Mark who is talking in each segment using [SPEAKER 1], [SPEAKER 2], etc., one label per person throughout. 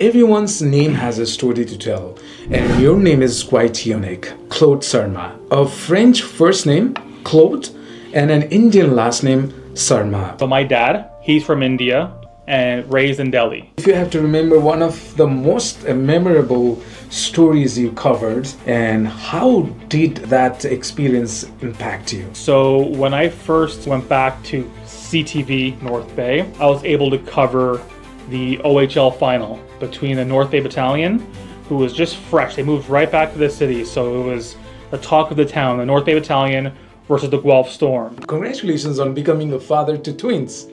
[SPEAKER 1] Everyone's name has a story to tell, and your name is quite unique. Claude Sharma, a French first name, Claude, and an Indian last name, Sharma.
[SPEAKER 2] So my dad, he's from India and raised in Delhi.
[SPEAKER 1] If you have to remember one of the most memorable stories you covered, and how did that experience impact you?
[SPEAKER 2] So when I first went back to CTV North Bay, I was able to cover the OHL final between the North Bay Battalion, who was just fresh. They moved right back to the city, so it was the talk of the town, the North Bay Battalion versus the Guelph Storm.
[SPEAKER 1] Congratulations on becoming a father to twins.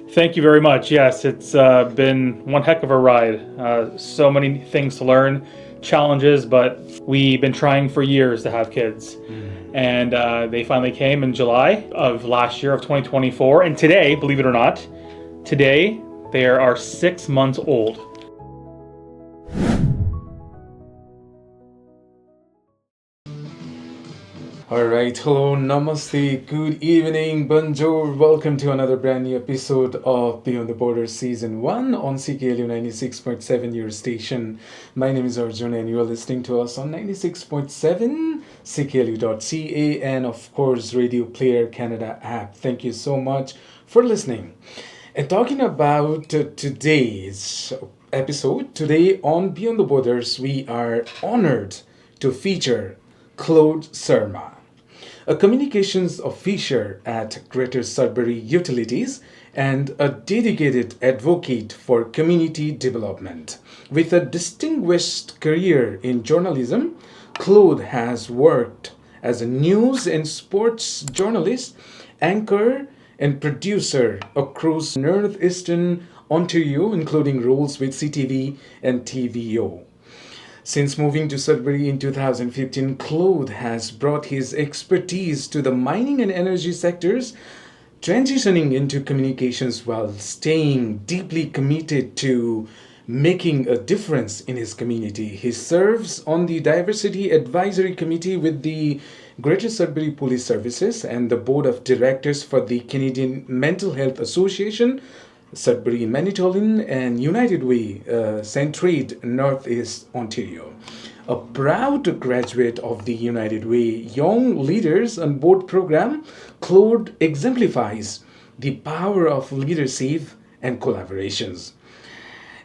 [SPEAKER 2] Thank you very much. Yes, it's been one heck of a ride. So many things to learn, challenges, but we've been trying for years to have kids. And they finally came in July of last year of 2024. And today, believe it or not, today they are 6 months old.
[SPEAKER 1] Alright, hello, namaste, good evening, bonjour, welcome to another brand new episode of Beyond the Borders Season 1 on CKLU 96.7, your station. My name is Arjun and you are listening to us on 96.7, CKLU.ca, and of course Radio Player Canada app. Thank you so much for listening. And talking about today's episode, today on Beyond the Borders, we are honored to feature Claude Sharma, a communications officer at Greater Sudbury Utilities and a dedicated advocate for community development. With a distinguished career in journalism, Claude has worked as a news and sports journalist, anchor, and producer across Northeastern Ontario, including roles with CTV and TVO. Since moving to Sudbury in 2015, Claude has brought his expertise to the mining and energy sectors, transitioning into communications while staying deeply committed to making a difference in his community. He serves on the Diversity Advisory Committee with the Greater Sudbury Police Services and the Board of Directors for the Canadian Mental Health Association, Sudbury Manitoulin, and United Way, Centraide, Northeast Ontario. A proud graduate of the United Way Young Leaders on Board program, Claude exemplifies the power of leadership and collaborations.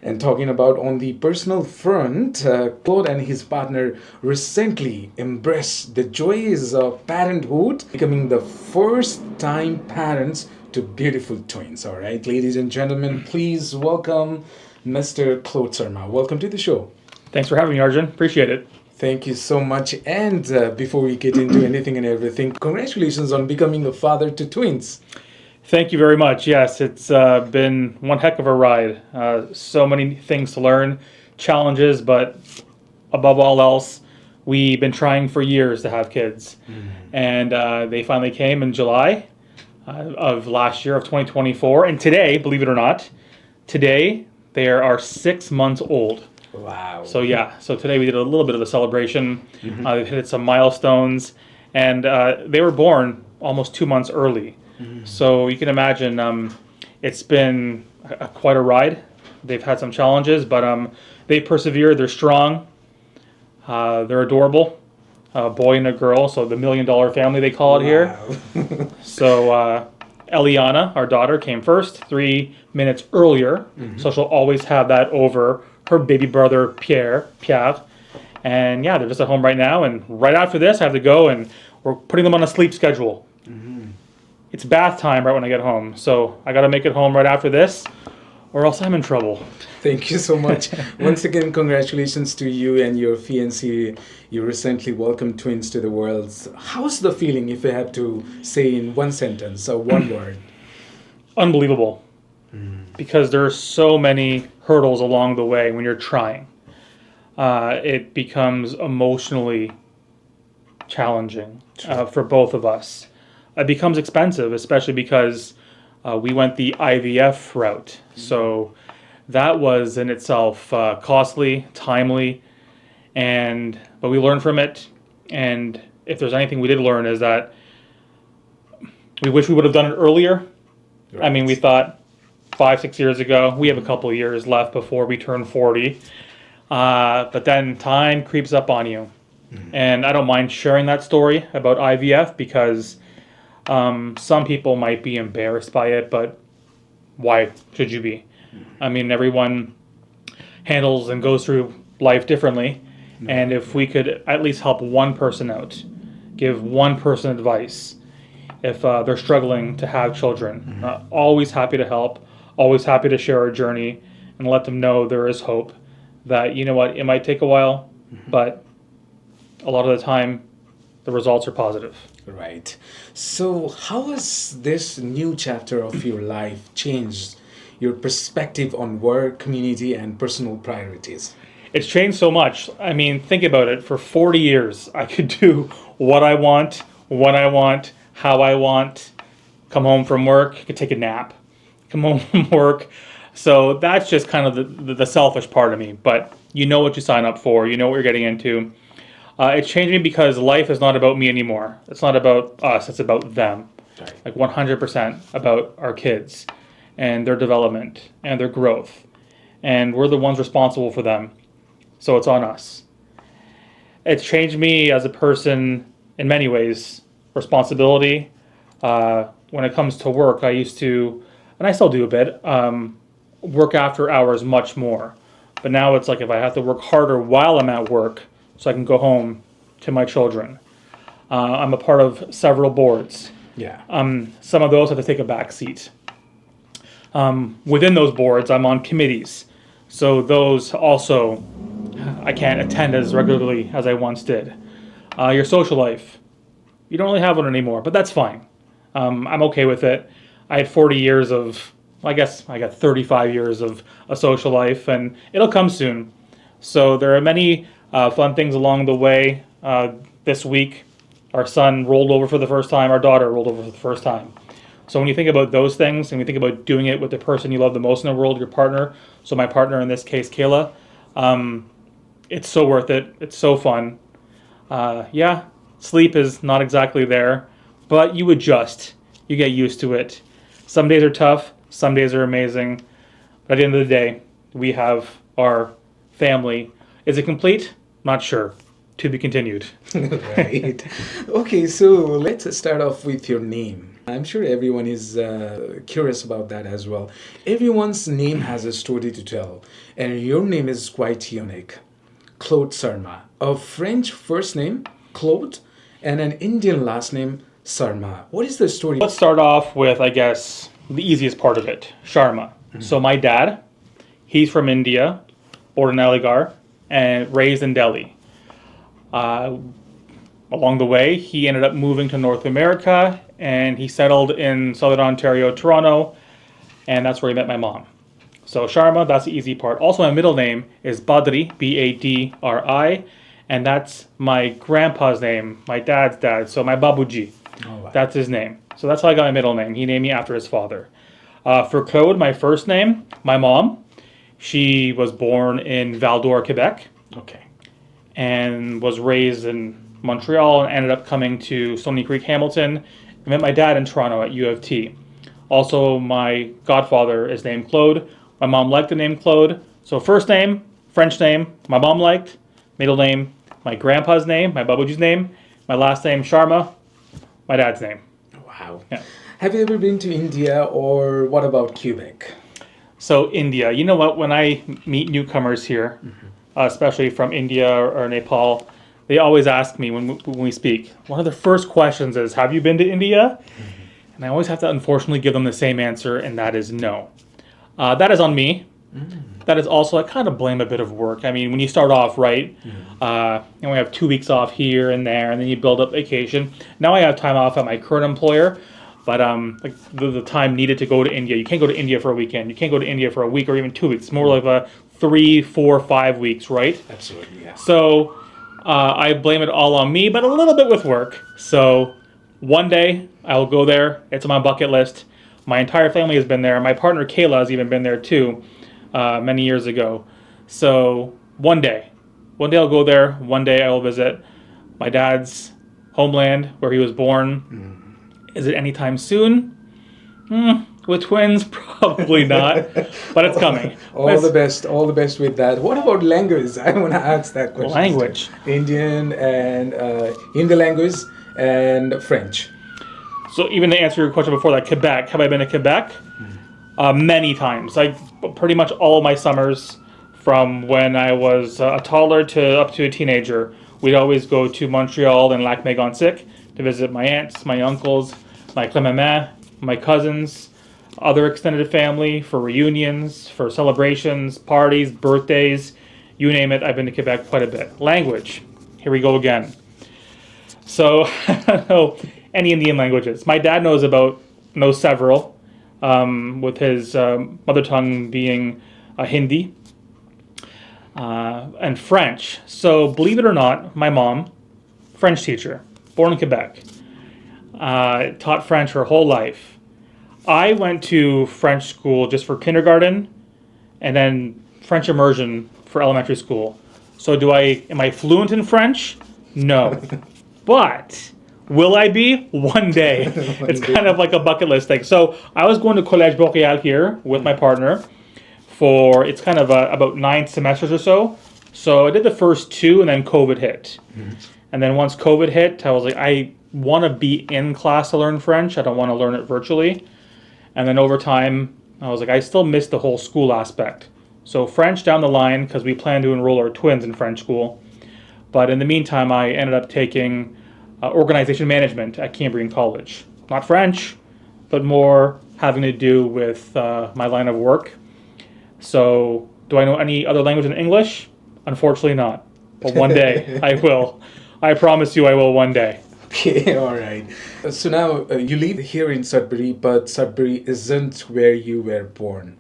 [SPEAKER 1] And talking about on the personal front, Claude and his partner recently embraced the joys of parenthood, becoming the first-time parents to beautiful twins. All right, ladies and gentlemen, please welcome Mr. Claude Sharma. Welcome to the show.
[SPEAKER 2] Thanks for having me, Arjun. Appreciate it.
[SPEAKER 1] Thank you so much. And before we get into anything and everything, congratulations on becoming a father to twins.
[SPEAKER 2] Thank you very much. Yes, it's been one heck of a ride. So many things to learn, challenges, but above all else, we've been trying for years to have kids. And they finally came in July of last year of 2024. And today, believe it or not, today they are 6 months old.
[SPEAKER 1] Wow.
[SPEAKER 2] So today we did a little bit of a celebration. They've hit some milestones, and they were born almost 2 months early. So you can imagine it's been quite a ride. They've had some challenges, but they persevered. They're strong. They're adorable. A boy and a girl, so the $1 million family they call it here. So Eliana, our daughter, came first 3 minutes earlier, so she'll always have that over her baby brother Pierre. And yeah, they're just at home right now, and right after this I have to go, and we're putting them on a sleep schedule. It's bath time right when I get home, so I got to make it home right after this, or else I'm in trouble.
[SPEAKER 1] Thank you so much. Once again, congratulations to you and your fiancé. You recently welcomed twins to the world. How's the feeling, if you have to say in one sentence or one word?
[SPEAKER 2] Unbelievable. Because there are so many hurdles along the way when you're trying. It becomes emotionally challenging for both of us. It becomes expensive, especially because we went the IVF route. So that was in itself costly, timely, but we learned from it. And if there's anything we did learn is that we wish we would have done it earlier. Right. I mean, we thought 5-6 years ago. We have a couple of years left before we turn 40. But then time creeps up on you. And I don't mind sharing that story about IVF because some people might be embarrassed by it, but why should you be? I mean, everyone handles and goes through life differently. And if we could at least help one person out, give one person advice, if they're struggling to have children, always happy to help, always happy to share our journey and let them know there is hope. That, you know what, it might take a while, but a lot of the time, the results are positive.
[SPEAKER 1] Right. So, how has this new chapter of your life changed your perspective on work, community, and personal priorities?
[SPEAKER 2] It's changed so much. I mean, think about it. For 40 years, I could do what I want, when I want, how I want, come home from work, could take a nap, come home from work. So that's just kind of the selfish part of me. But you know what you sign up for. You know what you're getting into. It changed me because life is not about me anymore. It's not about us. It's about them.
[SPEAKER 1] Right.
[SPEAKER 2] Like 100% about our kids and their development and their growth. And we're the ones responsible for them. So it's on us. It's changed me as a person in many ways. Responsibility. When it comes to work, I used to, and I still do a bit, work after hours much more. But now it's like if I have to work harder while I'm at work so I can go home to my children. I'm a part of several boards.
[SPEAKER 1] Yeah.
[SPEAKER 2] Some of those have to take a back seat. Within those boards, I'm on committees. So those also, I can't attend as regularly as I once did. Your social life, you don't really have one anymore, but that's fine. I'm okay with it. I had 40 years of, I guess I got 35 years of a social life, and it'll come soon. So there are many fun things along the way. This week, our son rolled over for the first time. Our daughter rolled over for the first time. So when you think about those things, and you think about doing it with the person you love the most in the world, your partner, so my partner in this case, Kayla, it's so worth it. It's so fun. Yeah, sleep is not exactly there, but you adjust. You get used to it. Some days are tough. Some days are amazing. But at the end of the day, we have our family. Is it complete? Not sure. To be continued.
[SPEAKER 1] Right. Okay, so let's start off with your name. I'm sure everyone is curious about that as well. Everyone's name has a story to tell, and your name is quite unique. Claude Sharma, a French first name, Claude, and an Indian last name, Sharma. What is the story?
[SPEAKER 2] Let's start off with, I guess, the easiest part of it, Sharma. So my dad, he's from India, born in Aligarh, and raised in Delhi. Along the way, he ended up moving to North America, and he settled in Southern Ontario, Toronto, and that's where he met my mom. So Sharma, that's the easy part. Also, my middle name is Badri, B-A-D-R-I, and that's my grandpa's name, my dad's dad, so my Babuji.
[SPEAKER 1] Oh, wow.
[SPEAKER 2] That's his name. So that's how I got my middle name. He named me after his father. For Claude, my first name, my mom, she was born in Val-d'Or, Quebec,
[SPEAKER 1] Okay.
[SPEAKER 2] and was raised in Montreal and ended up coming to Stony Creek, Hamilton. I met my dad in Toronto at U of T. Also, my godfather is named Claude. My mom liked the name Claude. So first name, French name, my mom liked. Middle name, my grandpa's name, my babuji's name. My last name, Sharma, my dad's name.
[SPEAKER 1] Wow.
[SPEAKER 2] Yeah.
[SPEAKER 1] Have you ever been to India, or what about Quebec?
[SPEAKER 2] So India, you know what, when I meet newcomers here, especially from India or Nepal, they always ask me when we speak, one of the first questions is, have you been to India? And I always have to unfortunately give them the same answer, and that is no. That is on me. That is also, I kind of blame a bit of work. I mean, when you start off, right, and we have 2 weeks off here and there, and then you build up vacation. Now I have time off at my current employer, but like the time needed to go to India. You can't go to India for a weekend. You can't go to India for a week or even 2 weeks. It's more like a 3, 4, 5 weeks, right?
[SPEAKER 1] Absolutely, yeah.
[SPEAKER 2] So I blame it all on me, but a little bit with work. So one day I will go there. It's on my bucket list. My entire family has been there. My partner Kayla has even been there too, many years ago. So one day I'll go there. One day I will visit my dad's homeland where he was born. Is it anytime soon? With twins, probably not, but it's coming.
[SPEAKER 1] All the best. All the best with that. What about language? I want to ask that question.
[SPEAKER 2] Language.
[SPEAKER 1] Indian and Hindi language and French.
[SPEAKER 2] So even to answer your question before that, Quebec. Have I been to Quebec? Many times. Like pretty much all of my summers, from when I was a toddler to up to a teenager, we'd always go to Montreal and Lac-Mégantic to visit my aunts, my uncles, my Clément, my cousins, other extended family for reunions, for celebrations, parties, birthdays, you name it. I've been to Quebec quite a bit. Language. Here we go again. So I don't know any Indian languages. My dad knows several, with his mother tongue being Hindi and French. So believe it or not, my mom, French teacher, born in Quebec, taught French her whole life. I went to French school just for kindergarten, and then French immersion for elementary school. So am I fluent in French? No. But will I be? One day. It's kind of like a bucket list thing. So I was going to Collège Boréal here with my partner for, it's kind of about 9 semesters or so. So I did the first 2, and then COVID hit. And then once COVID hit, I was like, I want to be in class to learn French. I don't want to learn it virtually. And then over time, I was like, I still miss the whole school aspect. So French down the line, because we plan to enroll our twins in French school. But in the meantime, I ended up taking organization management at Cambrian College. Not French, but more having to do with my line of work. So do I know any other language than English? Unfortunately not. But one day I will. I promise you I will one day.
[SPEAKER 1] Okay, all right. So now you live here in Sudbury, but Sudbury isn't where you were born.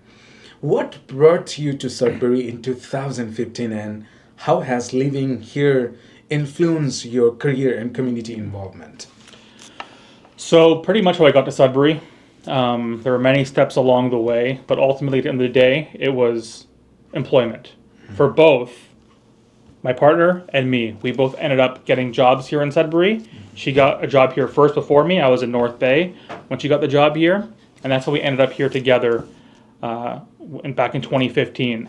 [SPEAKER 1] What brought you to Sudbury in 2015, and how has living here influenced your career and community involvement?
[SPEAKER 2] So pretty much how I got to Sudbury, there were many steps along the way, but ultimately at the end of the day, it was employment for both my partner and me. We both ended up getting jobs here in Sudbury. She got a job here first before me. I was in North Bay when she got the job here, and that's how we ended up here together back in 2015.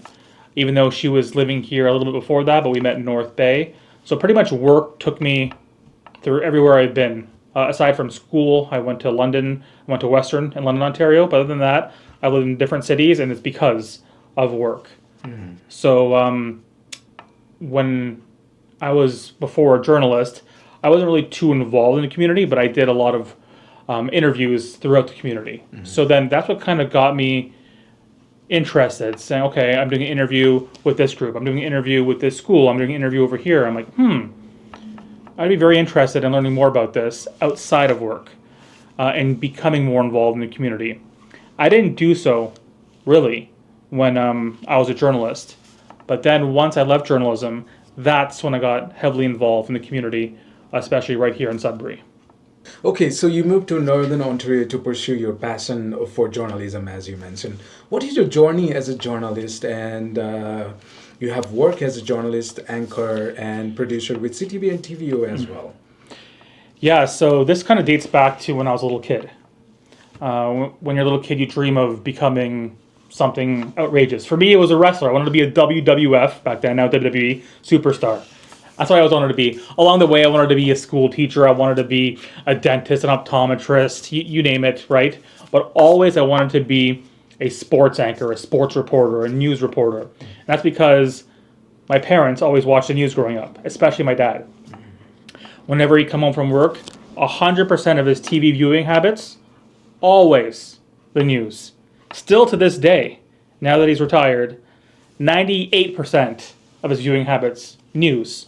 [SPEAKER 2] Even though she was living here a little bit before that, but we met in North Bay. So pretty much work took me through everywhere I've been. Aside from school, I went to London, I went to Western in London, Ontario. But other than that, I lived in different cities, and it's because of work. So when I was before a journalist, I wasn't really too involved in the community, but I did a lot of interviews throughout the community. So then that's what kind of got me interested, saying, okay, I'm doing an interview with this group, I'm doing an interview with this school, I'm doing an interview over here. I'm like, I'd be very interested in learning more about this outside of work and becoming more involved in the community. I didn't do so, really, when I was a journalist. But then once I left journalism, that's when I got heavily involved in the community, especially right here in Sudbury.
[SPEAKER 1] Okay, so you moved to Northern Ontario to pursue your passion for journalism, as you mentioned. What is your journey as a journalist? And you have worked as a journalist, anchor, and producer with CTV and TVO as well.
[SPEAKER 2] Yeah, so this kind of dates back to when I was a little kid. When you're a little kid, you dream of becoming something outrageous. For me, it was a wrestler. I wanted to be a WWF, back then, now WWE, superstar. That's what I always wanted to be. Along the way, I wanted to be a school teacher. I wanted to be a dentist, an optometrist, you name it, right? But always I wanted to be a sports anchor, a sports reporter, a news reporter. And that's because my parents always watched the news growing up, especially my dad. Whenever he'd come home from work, 100% of his TV viewing habits, always the news. Still to this day, now that he's retired, 98% of his viewing habits, news.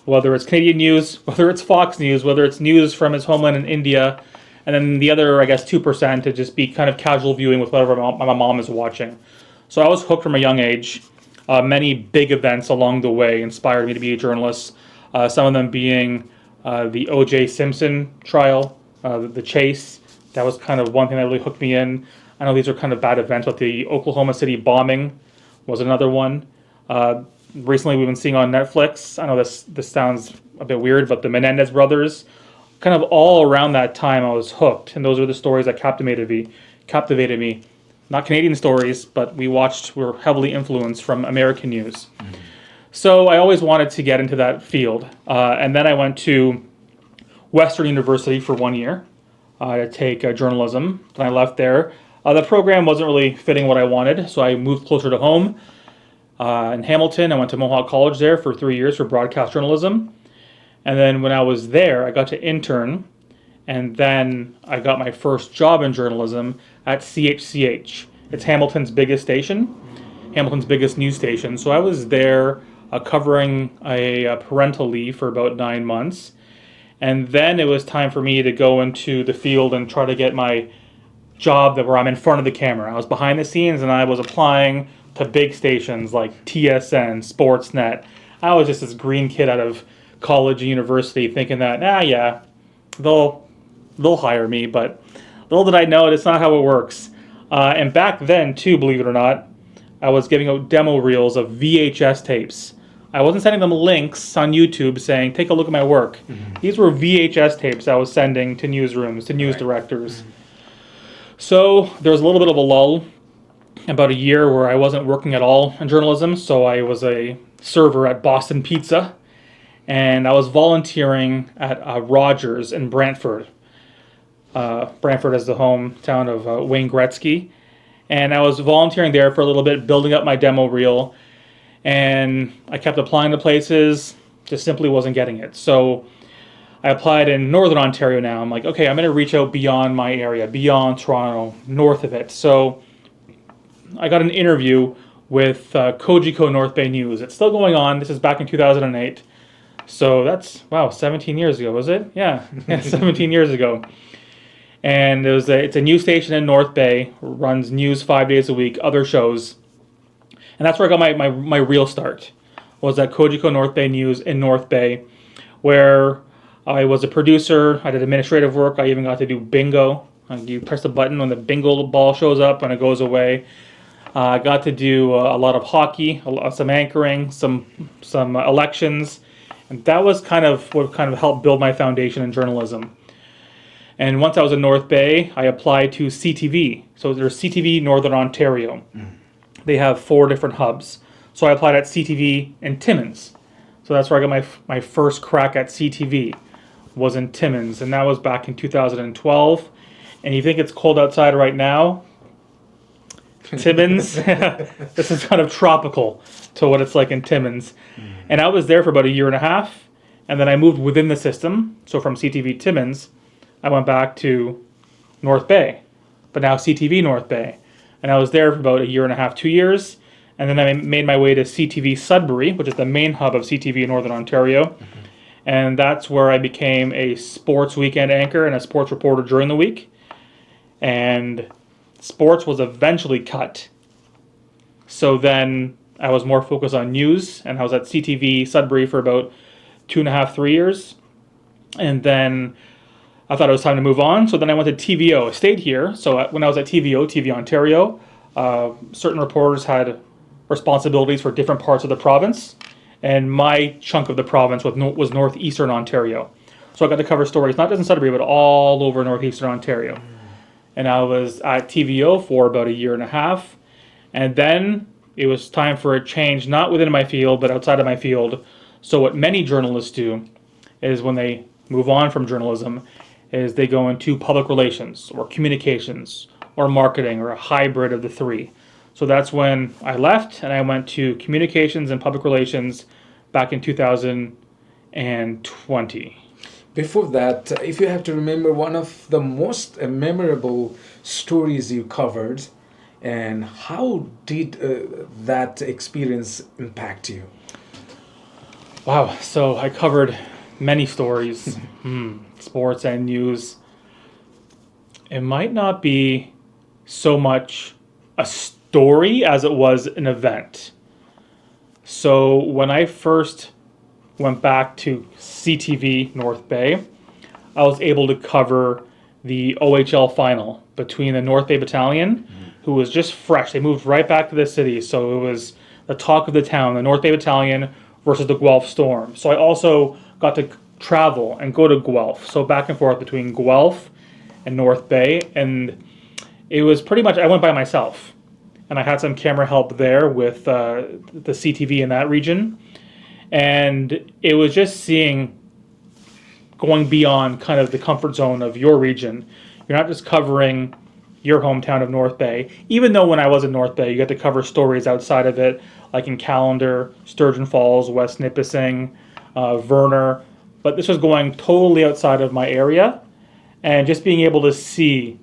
[SPEAKER 2] Whether it's Canadian news, whether it's Fox News, whether it's news from his homeland in India, and then the other, 2% to just be kind of casual viewing with whatever my mom is watching. So I was hooked from a young age. Many big events along the way inspired me to be a journalist. Some of them being the O.J. Simpson trial, the chase. That was kind of one thing that really hooked me in. I know these are kind of bad events, but the Oklahoma City bombing was another one. Recently, we've been seeing on Netflix, I know this sounds a bit weird, but the Menendez brothers, kind of all around that time I was hooked. And those are the stories that captivated me. captivated me. Not Canadian stories, but we were heavily influenced from American news. So I always wanted to get into that field. And then I went to Western University for 1 year to take journalism. Then I left there. The program wasn't really fitting what I wanted, so I moved closer to home. In Hamilton, I went to Mohawk College there for 3 years for broadcast journalism. And then when I was there, I got to intern. And then I got my first job in journalism at CHCH. It's Hamilton's biggest station, Hamilton's biggest news station. So I was there covering a parental leave for about 9 months. And then it was time for me to go into the field and try to get my job where I'm in front of the camera. I was behind the scenes and I was applying to big stations like TSN, Sportsnet. I was just this green kid out of college and university thinking that, yeah, they'll hire me, but little did I know it's not how it works. And back then, too, believe it or not, I was giving out demo reels of VHS tapes. I wasn't sending them links on YouTube saying, take a look at my work. These were VHS tapes I was sending to newsrooms, to news directors. So there was a little bit of a lull, about a year where I wasn't working at all in journalism. So I was a server at Boston Pizza, and I was volunteering at Rogers in Brantford. Brantford is the hometown of Wayne Gretzky. And I was volunteering there for a little bit, building up my demo reel. And I kept applying to places, just simply wasn't getting it. So I applied in Northern Ontario now. I'm like, okay, I'm going to reach out beyond my area, beyond Toronto, north of it. So I got an interview with Cogeco North Bay News. It's still going on. This is back in 2008. So that's, 17 years ago, was it? Yeah, 17 years ago. And it's a news station in North Bay, runs news 5 days a week, other shows. And that's where I got my real start, was at Cogeco North Bay News in North Bay, where I was a producer, I did administrative work, I even got to do bingo. You press the button when the bingo ball shows up and it goes away. I got to do a lot of hockey, some anchoring, some elections. And that was what kind of helped build my foundation in journalism. And once I was in North Bay, I applied to CTV. So there's CTV Northern Ontario. They have 4 different hubs. So I applied at CTV in Timmins. So that's where I got my first crack at CTV, was in Timmins. And that was back in 2012. And you think it's cold outside right now? Timmins, this is kind of tropical to what it's like in Timmins. And I was there for about a year and a half. And then I moved within the system. So from CTV Timmins, I went back to North Bay, but now CTV North Bay. And I was there for about a year and a half, 2 years. And then I made my way to CTV Sudbury, which is the main hub of CTV in Northern Ontario. And that's where I became a sports weekend anchor and a sports reporter during the week. And sports was eventually cut. So then I was more focused on news, and I was at CTV Sudbury for about 2.5, 3 years. And then I thought it was time to move on, so then I went to TVO. I stayed here, so when I was at TVO, TV Ontario, certain reporters had responsibilities for different parts of the province, and my chunk of the province was Northeastern Ontario. So I got to cover stories, not just in Sudbury, but all over Northeastern Ontario. And I was at TVO for about a year and a half, and then it was time for a change, not within my field, but outside of my field. So what many journalists do is when they move on from journalism, is they go into public relations or communications or marketing or a hybrid of the 3. So that's when I left and I went to communications and public relations back in 2020.
[SPEAKER 1] Before that, if you have to remember one of the most memorable stories you covered, and how did that experience impact you?
[SPEAKER 2] Wow, so I covered many stories, sports and news. It might not be so much a story as it was an event. So when I first went back to CTV North Bay, I was able to cover the OHL final between the North Bay Battalion, who was just fresh. They moved right back to the city, so it was the talk of the town, the North Bay Battalion versus the Guelph Storm. So I also got to travel and go to Guelph, so back and forth between Guelph and North Bay, and it was pretty much, I went by myself. And I had some camera help there with the CTV in that region. And it was just seeing, going beyond kind of the comfort zone of your region. You're not just covering your hometown of North Bay, even though when I was in North Bay, you get to cover stories outside of it, like in Callander, Sturgeon Falls, West Nipissing, Verner. But this was going totally outside of my area, and just being able to see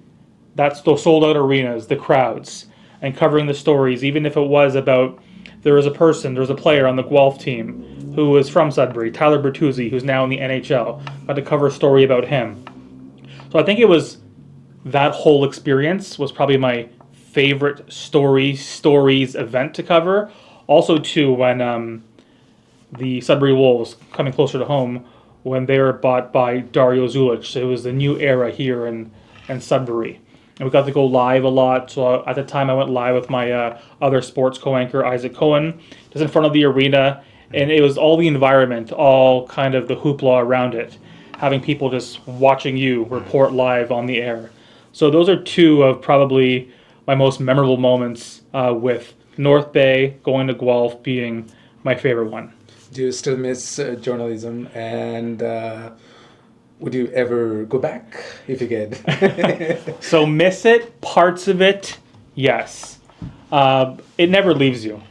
[SPEAKER 2] those sold out arenas, the crowds, and covering the stories, even if it was about there was a player on the Guelph team who was from Sudbury, Tyler Bertuzzi, who's now in the NHL. Got to cover a story about him. So I think it was that whole experience was probably my favorite stories event to cover. Also, too, when the Sudbury Wolves, coming closer to home, when they were bought by Dario Zulich. It was the new era here in Sudbury. And we got to go live a lot. So at the time, I went live with my other sports co-anchor, Isaac Cohen, just in front of the arena. And it was all the environment, all kind of the hoopla around it, having people just watching you report live on the air. So those are two of probably my most memorable moments, with North Bay, going to Guelph being my favorite one.
[SPEAKER 1] Do you still miss journalism, and would you ever go back if you could?
[SPEAKER 2] So miss it, parts of it, yes. It never leaves you.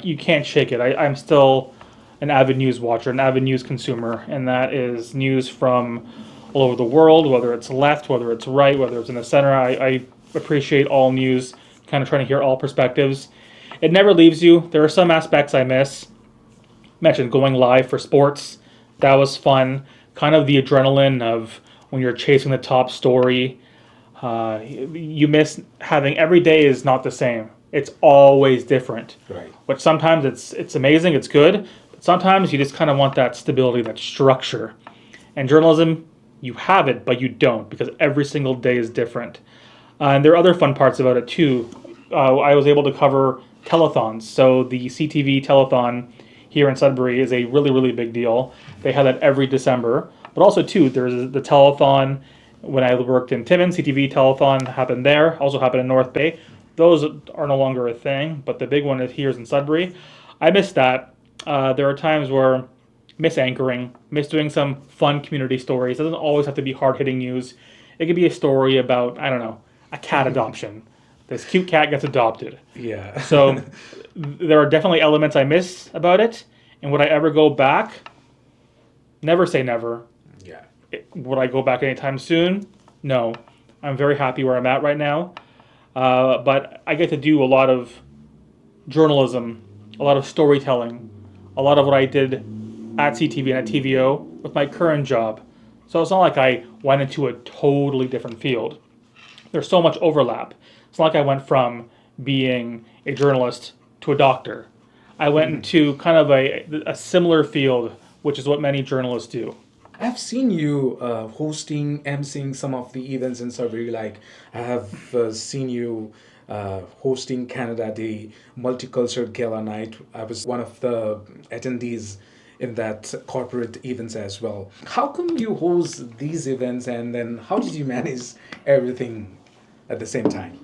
[SPEAKER 2] You can't shake it. I'm still an avid news watcher, an avid news consumer, and that is news from all over the world, whether it's left, whether it's right, whether it's in the center. I appreciate all news, kind of trying to hear all perspectives. It never leaves you. There are some aspects I miss. Mentioned going live for sports. That was fun. Kind of the adrenaline of when you're chasing the top story. You miss having, every day is not the same. It's always different.
[SPEAKER 1] Right.
[SPEAKER 2] But sometimes it's amazing, it's good. But sometimes you just kind of want that stability, that structure. And journalism, you have it, but you don't, because every single day is different. And there are other fun parts about it too. I was able to cover telethons. So the CTV telethon here in Sudbury is a really, really big deal. They have that every December. But also too, there's the telethon when I worked in Timmins. CTV telethon happened there. Also happened in North Bay. Those are no longer a thing, but the big one is here in Sudbury. I miss that. There are times where miss anchoring, miss doing some fun community stories. It doesn't always have to be hard-hitting news. It could be a story about, I don't know, a cat adoption. This cute cat gets adopted.
[SPEAKER 1] Yeah.
[SPEAKER 2] So there are definitely elements I miss about it. And would I ever go back? Never say never.
[SPEAKER 1] Yeah.
[SPEAKER 2] Would I go back anytime soon? No. I'm very happy where I'm at right now. But I get to do a lot of journalism, a lot of storytelling, a lot of what I did at CTV and at TVO with my current job. So it's not like I went into a totally different field. There's so much overlap. It's not like I went from being a journalist to a doctor. I went into kind of a similar field, which is what many journalists do.
[SPEAKER 1] I've seen you hosting, emceeing some of the events in Sudbury. Like I have seen you hosting Canada Day, Multicultural Gala Night. I was one of the attendees in that corporate events as well. How come you host these events, and then how did you manage everything at the same time?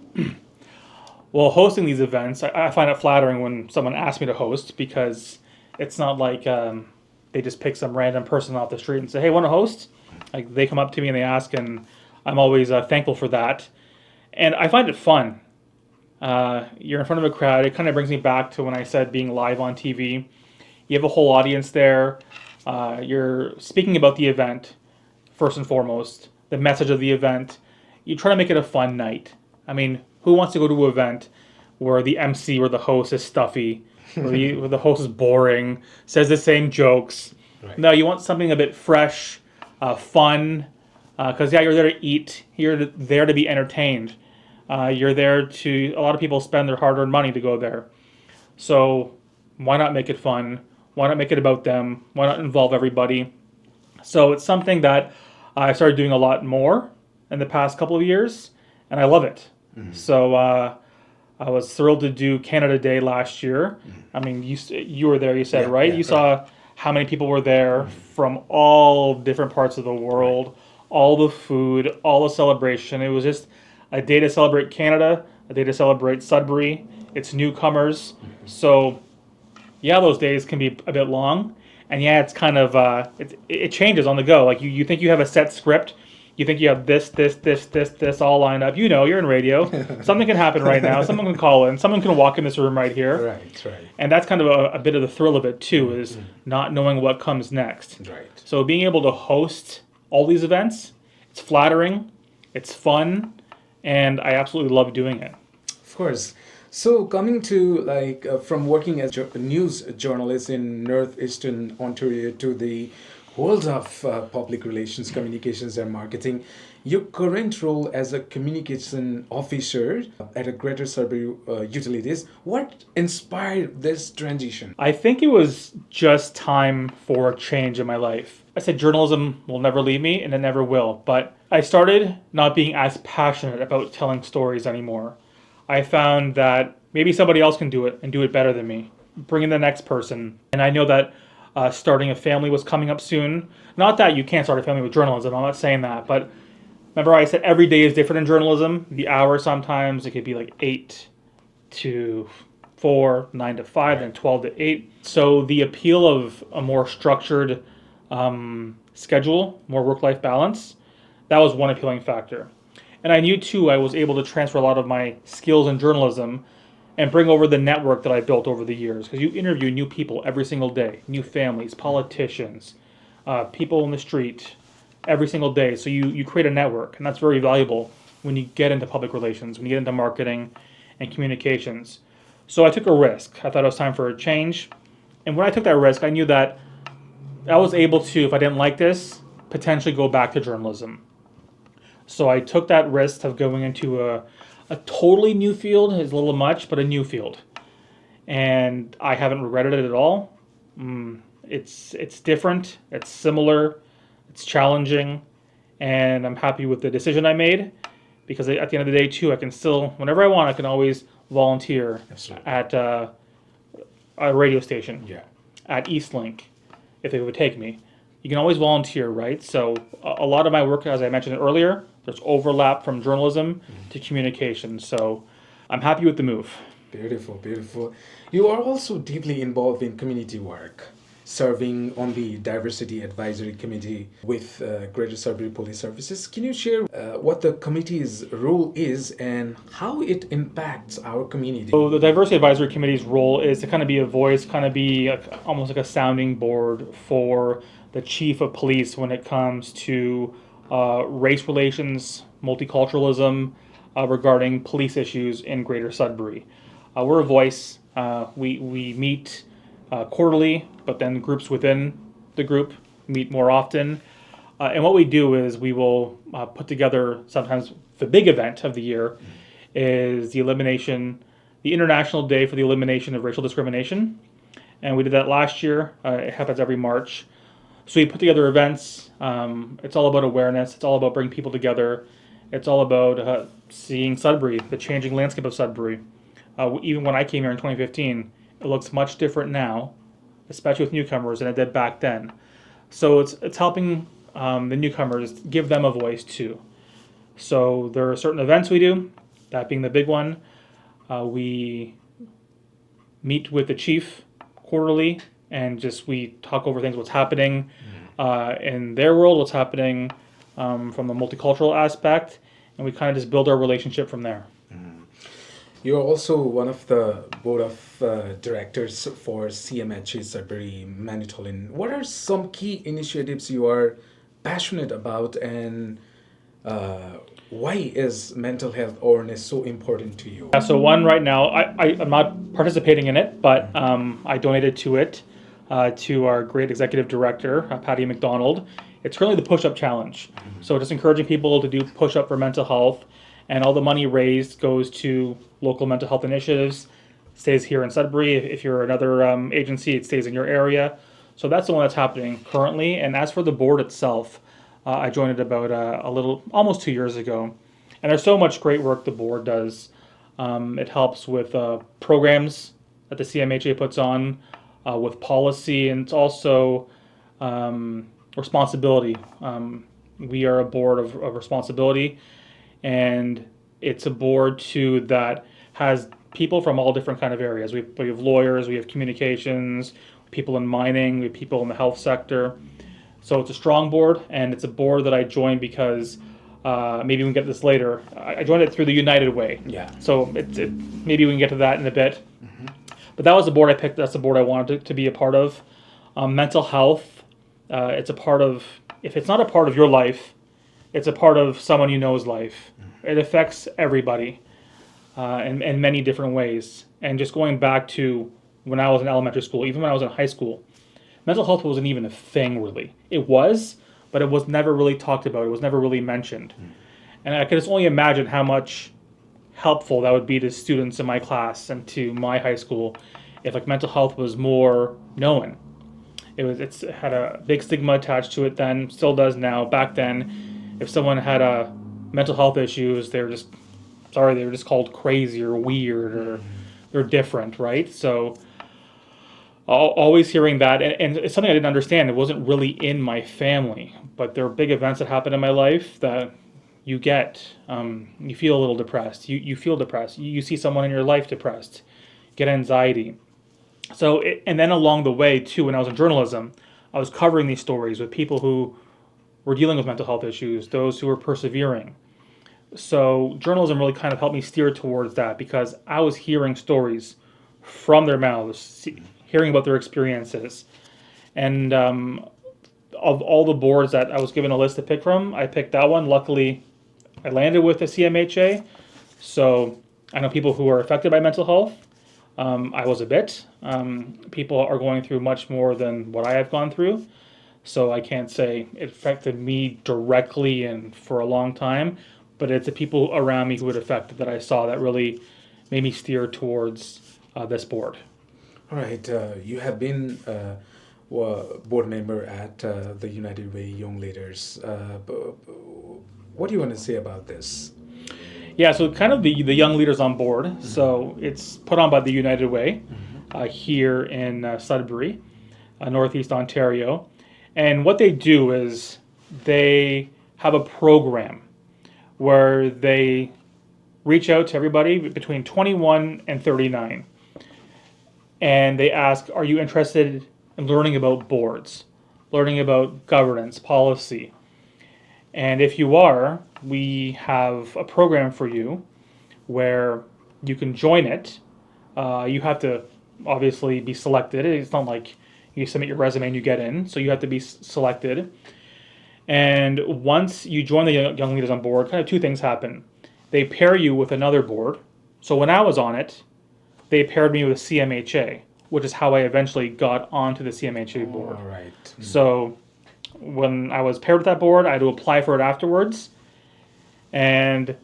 [SPEAKER 2] Well, hosting these events, I find it flattering when someone asks me to host, because it's not like they just pick some random person off the street and say, hey, want to host? Like, they come up to me and they ask, and I'm always thankful for that. And I find it fun. You're in front of a crowd. It kind of brings me back to when I said being live on TV. You have a whole audience there. You're speaking about the event, first and foremost, the message of the event. You try to make it a fun night. I mean, who wants to go to an event where the MC or the host is stuffy, where the host is boring, says the same jokes? Right. No, you want something a bit fresh, fun, because you're there to eat, you're there to be entertained. You're there to, a lot of people spend their hard-earned money to go there. So why not make it fun? Why not make it about them? Why not involve everybody? So it's something that I started doing a lot more in the past couple of years, and I love it. Mm-hmm. So I was thrilled to do Canada Day last year. Mm-hmm. I mean, you were there, you said, right? You saw how many people were there from all different parts of the world, all the food, all the celebration. It was just a day to celebrate Canada, a day to celebrate Sudbury. It's newcomers. So yeah, those days can be a bit long, and yeah, it's kind of it changes on the go. Like you think you have a set script, you think you have this all lined up. You know, you're in radio. Something can happen right now. Someone can call in. Someone can walk in this room right here.
[SPEAKER 1] Right.
[SPEAKER 2] And that's kind of a bit of the thrill of it too, is not knowing what comes next.
[SPEAKER 1] Right.
[SPEAKER 2] So being able to host all these events, it's flattering, it's fun, and I absolutely love doing it.
[SPEAKER 1] Of course. So coming to from working as news journalist in Northeastern Ontario to the world of public relations, communications and marketing, your current role as a communication officer at a Greater Sudbury Utilities, what inspired this transition?
[SPEAKER 2] I think it was just time for a change in my life. I said journalism will never leave me, and it never will, but I started not being as passionate about telling stories anymore. I found that maybe somebody else can do it and do it better than me. Bring in the next person. And I know that starting a family was coming up soon. Not that you can't start a family with journalism, I'm not saying that, but remember I said every day is different in journalism. The hour sometimes, it could be like 8 to 4, 9 to 5, then 12 to 8. So the appeal of a more structured schedule, more work-life balance, that was one appealing factor. And I knew too I was able to transfer a lot of my skills in journalism and bring over the network that I built over the years. Because you interview new people every single day, new families, politicians, people in the street every single day. So you create a network, and that's very valuable when you get into public relations, when you get into marketing and communications. So I took a risk. I thought it was time for a change. And when I took that risk, I knew that I was able to, if I didn't like this, potentially go back to journalism. So I took that risk of going into a totally new field. Is a little much, but a new field. And I haven't regretted it at all. It's different, it's similar, it's challenging, and I'm happy with the decision I made, because at the end of the day too, I can still, whenever I want, I can always volunteer at a radio station, at Eastlink, if they would take me. You can always volunteer, right? So a lot of my work, as I mentioned earlier, there's overlap from journalism to communication. So I'm happy with the move.
[SPEAKER 1] Beautiful, beautiful. You are also deeply involved in community work, serving on the Diversity Advisory Committee with Greater Sudbury Police Services. Can you share what the committee's role is and how it impacts our community?
[SPEAKER 2] So the Diversity Advisory Committee's role is to kind of be a voice, kind of be almost like a sounding board for the chief of police when it comes to race relations, multiculturalism, regarding police issues in Greater Sudbury. We're a voice. We meet quarterly, but then groups within the group meet more often. And what we do is we will put together, sometimes the big event of the year is the International Day for the Elimination of Racial Discrimination. And we did that last year. It happens every March. So we put together events. It's all about awareness. It's all about bringing people together. It's all about seeing Sudbury, the changing landscape of Sudbury. Even when I came here in 2015, it looks much different now, especially with newcomers, than it did back then. So it's helping the newcomers, give them a voice too. So there are certain events we do, that being the big one. We meet with the chief quarterly, and we talk over things, what's happening in their world, what's happening from the multicultural aspect, and we kind of just build our relationship from there.
[SPEAKER 1] You're also one of the board of directors for CMHA Sudbury Manitoulin. What are some key initiatives you are passionate about, and why is mental health awareness so important to you?
[SPEAKER 2] So one right now, I'm not participating in it, but I donated to it, to our great executive director, Patty McDonald. It's currently the push-up challenge. So just encouraging people to do push-up for mental health, and all the money raised goes to local mental health initiatives, stays here in Sudbury. If you're another agency, it stays in your area. So that's the one that's happening currently. And as for the board itself, I joined it about almost 2 years ago. And there's so much great work the board does. It helps with programs that the CMHA puts on, with policy, and it's also responsibility. We are a board of responsibility, and It's a board too that has people from all different kind of areas. We have lawyers, we have communications, people in mining, we have people in the health sector. So it's a strong board, and it's a board that I joined because maybe we can get this later. I joined it through the United Way.
[SPEAKER 1] Yeah.
[SPEAKER 2] So maybe we can get to that in a bit. But that was the board I picked. That's the board I wanted to be a part of. Mental health. It's a part of. If it's not a part of your life, it's a part of someone you know's life. It affects everybody in many different ways. And just going back to when I was in elementary school, even when I was in high school, mental health wasn't even a thing really. It was, but it was never really talked about. It was never really mentioned. And I could just only imagine how much helpful that would be to students in my class and to my high school if like mental health was more known. It had a big stigma attached to it then, still does now. Back then, if someone had a mental health issues, they were just called crazy or weird or they're different, right? So always hearing that, and it's something I didn't understand. It wasn't really in my family, but there are big events that happen in my life that you get. You feel a little depressed. You feel depressed. You see someone in your life depressed. Get anxiety. So, and then along the way too, when I was in journalism, I was covering these stories with people who were dealing with mental health issues, those who were persevering. So journalism really kind of helped me steer towards that because I was hearing stories from their mouths, hearing about their experiences. And of all the boards that I was given a list to pick from, I picked that one. Luckily, I landed with the CMHA. So I know people who are affected by mental health. I was a bit. People are going through much more than what I have gone through. So I can't say it affected me directly and for a long time, but it's the people around me who it affected that I saw that really made me steer towards this board.
[SPEAKER 1] All right. You have been board member at the United Way Young Leaders. What do you want to say about this?
[SPEAKER 2] Yeah, so kind of the young leaders on board. So it's put on by the United Way here in Sudbury, Northeast Ontario. And what they do is they have a program where they reach out to everybody between 21 and 39. And they ask, are you interested in learning about boards, learning about governance, policy? And if you are, we have a program for you where you can join it. You have to obviously be selected. It's not like you submit your resume and you get in. So you have to be selected. And once you join the Young Leaders on Board, kind of two things happen. They pair you with another board. So when I was on it, they paired me with CMHA, which is how I eventually got onto the CMHA board.
[SPEAKER 1] All right.
[SPEAKER 2] So when I was paired with that board, I had to apply for it afterwards. And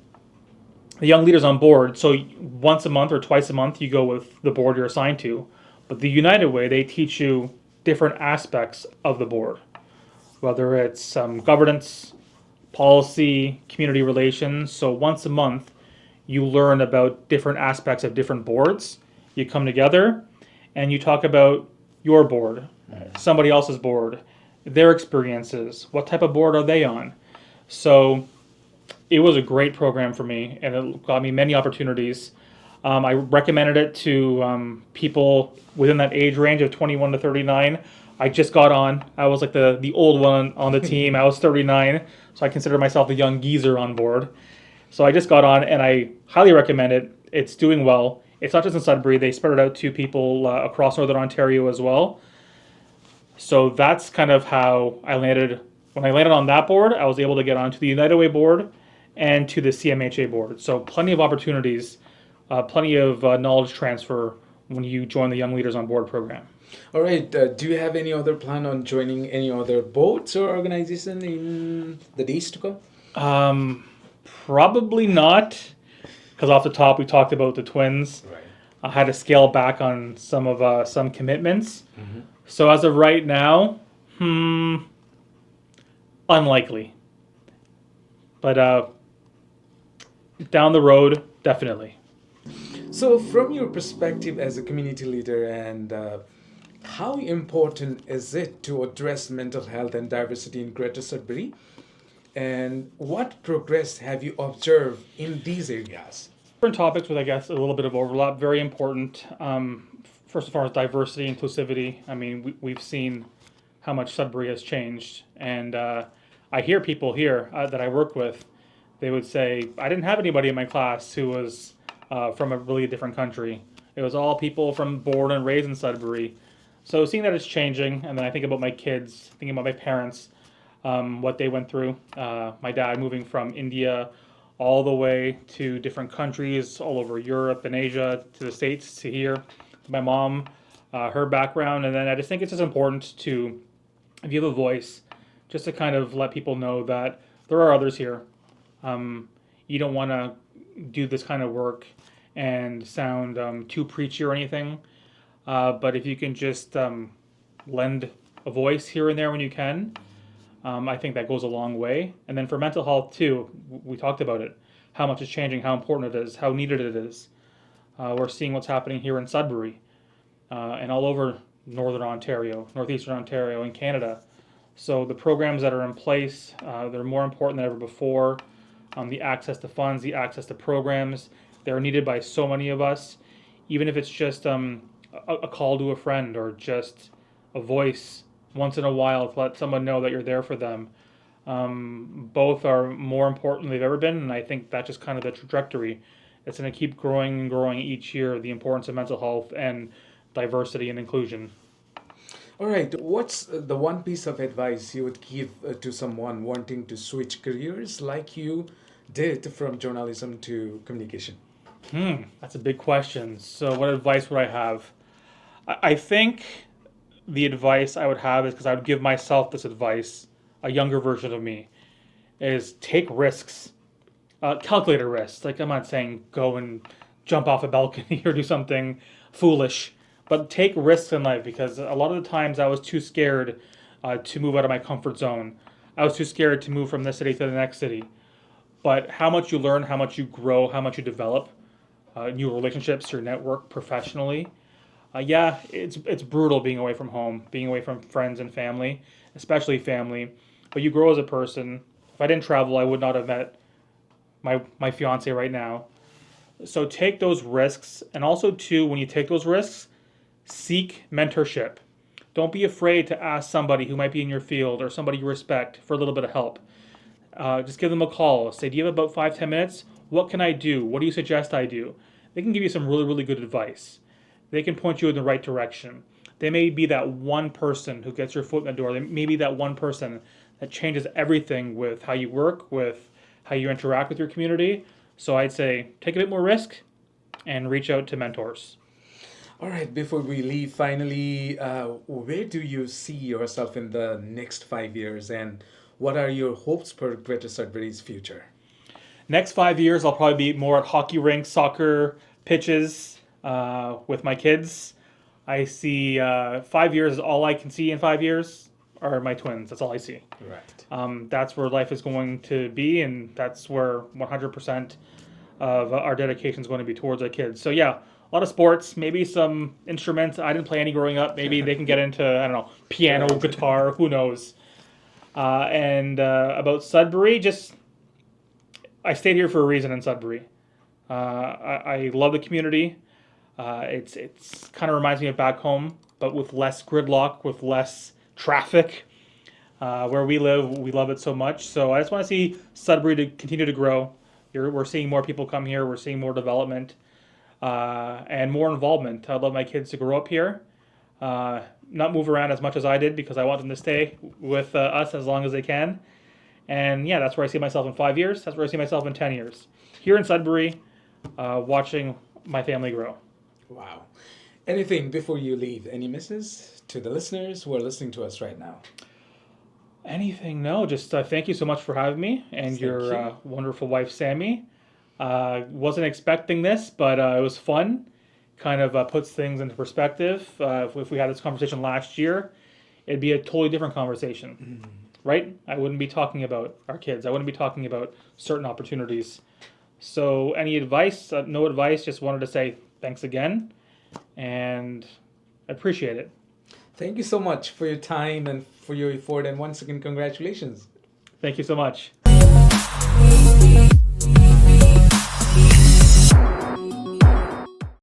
[SPEAKER 2] the Young Leaders on Board, so once a month or twice a month, you go with the board you're assigned to. But the United Way, they teach you different aspects of the board, whether it's governance, policy, community relations. So once a month, you learn about different aspects of different boards. You come together and you talk about your board, somebody else's board, their experiences, what type of board are they on. So it was a great program for me, and it got me many opportunities. I recommended it to people within that age range of 21 to 39. I just got on. I was like the old one on the team. I was 39, so I consider myself the young geezer on board. So I just got on, and I highly recommend it. It's doing well. It's not just in Sudbury. They spread it out to people across Northern Ontario as well. So that's kind of how I landed. When I landed on that board, I was able to get onto the United Way board and to the CMHA board. So plenty of opportunities, plenty of knowledge transfer when you join the Young Leaders on Board program.
[SPEAKER 1] All right. Do you have any other plan on joining any other boards or organization in the days to come?
[SPEAKER 2] Probably not, because off the top we talked about the twins.
[SPEAKER 1] Right.
[SPEAKER 2] I had to scale back on some commitments. So as of right now, unlikely. But down the road, definitely.
[SPEAKER 1] So, from your perspective as a community leader, and how important is it to address mental health and diversity in Greater Sudbury? And what progress have you observed in these areas?
[SPEAKER 2] Different topics with, I guess, a little bit of overlap. Very important. First and foremost, diversity, inclusivity. I mean, we've seen how much Sudbury has changed, and I hear people here that I work with. They would say, "I didn't have anybody in my class who was from a really different country. It was all people from born and raised in Sudbury." So seeing that it's changing, and then I think about my kids, thinking about my parents, what they went through. My dad moving from India all the way to different countries all over Europe and Asia to the States to here. My mom, her background, and then I just think it's just important to, if you have a voice, just to kind of let people know that there are others here. You don't want to do this kind of work and sound too preachy or anything, but if you can just lend a voice here and there when you can, I think that goes a long way. And then for mental health too, we talked about it, how much it's changing, how important it is, how needed it is. We're seeing what's happening here in Sudbury and all over Northern Ontario, Northeastern Ontario, and Canada. So the programs that are in place, they're more important than ever before. The access to funds, the access to programs, they're needed by so many of us. Even if it's just a call to a friend or just a voice once in a while to let someone know that you're there for them. Both are more important than they've ever been, and I think that's just kind of the trajectory. It's going to keep growing and growing each year, the importance of mental health and diversity and inclusion.
[SPEAKER 1] All right, what's the one piece of advice you would give to someone wanting to switch careers like you did from journalism to communication?
[SPEAKER 2] That's a big question. So what advice would I have? I think the advice I would have is, because I would give myself this advice, a younger version of me, is take risks, calculated risks. Like, I'm not saying go and jump off a balcony or do something foolish, but take risks in life, because a lot of the times I was too scared to move out of my comfort zone. I was too scared to move from this city to the next city. But how much you learn, how much you grow, how much you develop, new relationships, your network professionally. Yeah, it's brutal being away from home, being away from friends and family, especially family. But you grow as a person. If I didn't travel, I would not have met my fiance right now. So take those risks, and also too, when you take those risks, seek mentorship. Don't be afraid to ask somebody who might be in your field or somebody you respect for a little bit of help. Just give them a call. Say, do you have about 5-10 minutes? What can I do? What do you suggest I do? They can give you some really, really good advice. They can point you in the right direction. They may be that one person who gets your foot in the door. They may be that one person that changes everything with how you work, with how you interact with your community. So I'd say take a bit more risk and reach out to mentors.
[SPEAKER 1] All right, before we leave, finally, where do you see yourself in the next 5 years, and what are your hopes for Greater Sudbury's future?
[SPEAKER 2] Next 5 years, I'll probably be more at hockey rinks, soccer pitches with my kids. I see 5 years is all I can see in 5 years are my twins. That's all I see.
[SPEAKER 1] Right.
[SPEAKER 2] That's where life is going to be, and that's where 100% of our dedication is going to be towards our kids. So yeah, a lot of sports, maybe some instruments. I didn't play any growing up. Maybe they can get into, I don't know, piano,
[SPEAKER 1] Right.
[SPEAKER 2] guitar, who knows. And about Sudbury, just I stayed here for a reason in Sudbury. I love the community. It's kind of reminds me of back home, but with less gridlock, with less traffic. Where we live, we love it so much. So I just want to see Sudbury to continue to grow. We're seeing more people come here. We're seeing more development and more involvement. I'd love my kids to grow up here, not move around as much as I did, because I want them to stay with us as long as they can. And yeah, that's where I see myself in 5 years. That's where I see myself in 10 years. Here in Sudbury, watching my family grow.
[SPEAKER 1] Wow. Anything before you leave? Any misses to the listeners who are listening to us right now?
[SPEAKER 2] Anything? No, just thank you so much for having me and
[SPEAKER 1] Thank
[SPEAKER 2] your
[SPEAKER 1] you.
[SPEAKER 2] wonderful wife, Sammy. Wasn't expecting this, but it was fun. Kind of puts things into perspective. If we had this conversation last year, it'd be a totally different conversation, right? I wouldn't be talking about our kids. I wouldn't be talking about certain opportunities. So, any advice? No advice. Just wanted to say thanks again, and I appreciate it.
[SPEAKER 1] Thank you so much for your time and for your effort, and once again, congratulations.
[SPEAKER 2] Thank you so much.